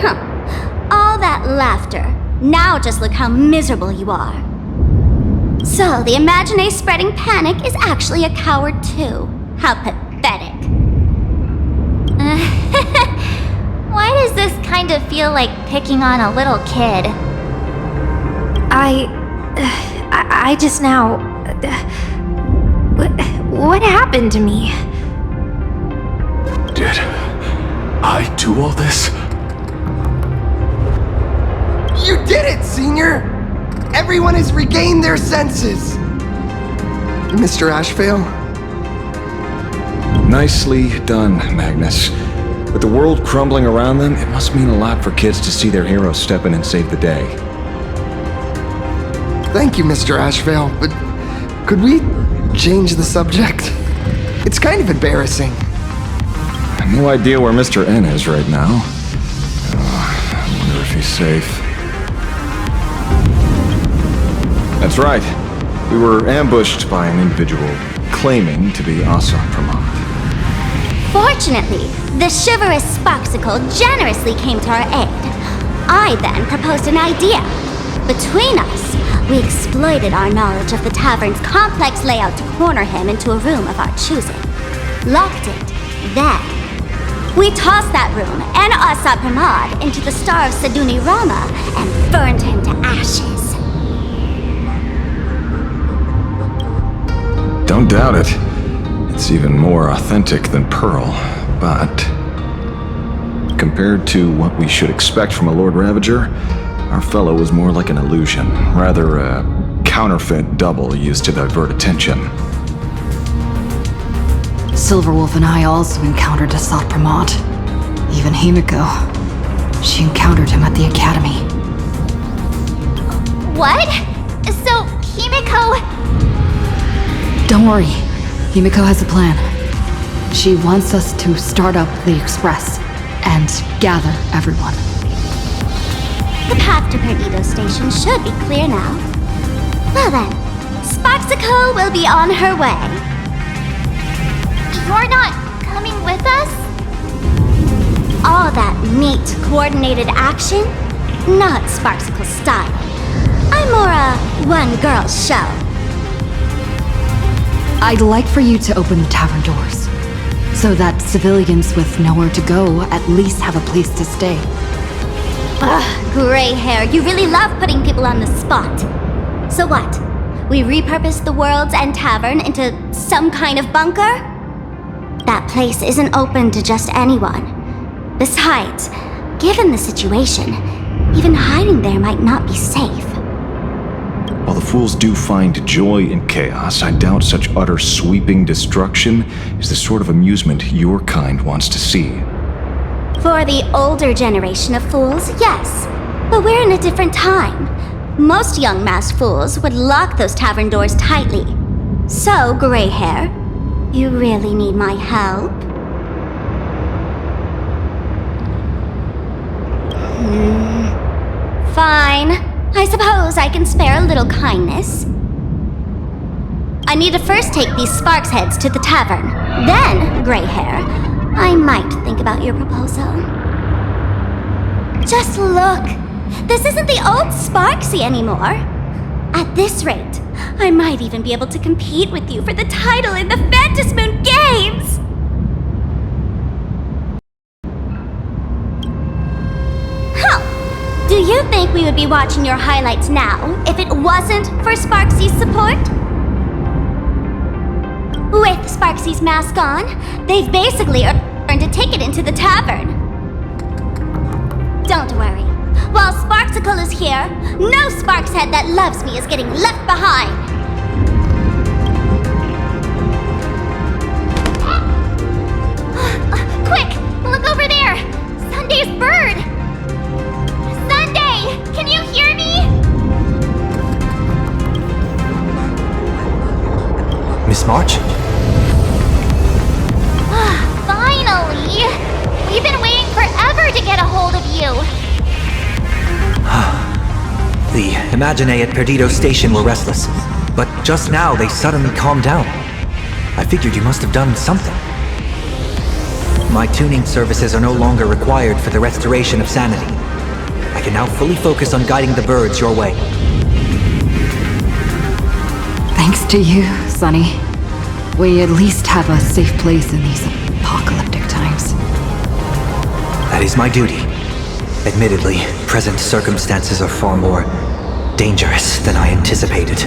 Huh. All that laughter. Now just look how miserable you are. So, the Imaginé spreading panic is actually a coward too. How pathetic. Why does this kind of feel like picking on a little kid? I just now... What happened to me? Did I do all this? You did it, Senior! Everyone has regained their senses! Mr. Ashvale? Nicely done, Magnus. With the world crumbling around them, it must mean a lot for kids to see their heroes step in and save the day. Thank you, Mr. Ashvale, but could we change the subject? It's kind of embarrassing. No idea where Mr. N is right now. I wonder if he's safe. That's right. We were ambushed by an individual claiming to be Asa Pramod. Fortunately, the chivalrous Sparksicle generously came to our aid. I then proposed an idea. Between us, we exploited our knowledge of the tavern's complex layout to corner him into a room of our choosing. Locked it. Then, we tossed that room and Asa Pramod into the star of Seduni Rama and burned him to ashes. Don't doubt it. It's even more authentic than Pearl, but compared to what we should expect from a Lord Ravager, our fellow was more like an illusion, rather a counterfeit double used to divert attention. Silverwolf and I also encountered Asat Pramod. Even Himiko. She encountered him at the academy. What? So, Himiko... Don't worry. Himiko has a plan. She wants us to start up the Express and gather everyone. The path to Perdido Station should be clear now. Well then, Sparksicle will be on her way. You're not coming with us? All that neat, coordinated action? Not Sparksicle style. I'm more a one-girl show. I'd like for you to open the tavern doors, so that civilians with nowhere to go at least have a place to stay. Ugh, gray hair, you really love putting people on the spot. So what? We repurposed the World's End Tavern into some kind of bunker? That place isn't open to just anyone. Besides, given the situation, even hiding there might not be safe. While the fools do find joy in chaos, I doubt such utter sweeping destruction is the sort of amusement your kind wants to see. For the older generation of fools, yes. But we're in a different time. Most young masked fools would lock those tavern doors tightly. So, gray hair, you really need my help? Fine. I suppose I can spare a little kindness. I need to first take these Sparks heads to the tavern. Then, gray hair, I might think about your proposal. Just look. This isn't the old Sparksy anymore. At this rate, I might even be able to compete with you for the title in the Phantasmoon Games! Huh. Do you think we would be watching your highlights now if it wasn't for Sparksy's support? With Sparksy's mask on, they've basically earned a ticket into the tavern. Don't worry. While Sparksicle is here, no Sparkshead that loves me is getting left behind. Quick! Look over there! Sunday's bird! Sunday! Can you hear me? Miss March? Finally! We've been waiting forever to get a hold of you. The Imaginae at Perdido Station were restless, but just now they suddenly calmed down. I figured you must have done something. My tuning services are no longer required for the restoration of sanity. I can now fully focus on guiding the birds your way. Thanks to you, Sonny. We at least have a safe place in these apocalyptic times. That is my duty. Admittedly, present circumstances are far more dangerous than I anticipated.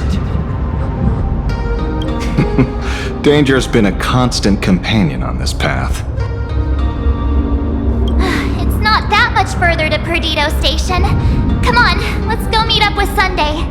Danger's been a constant companion on this path. It's not that much further to Perdido Station. Come on, let's go meet up with Sunday.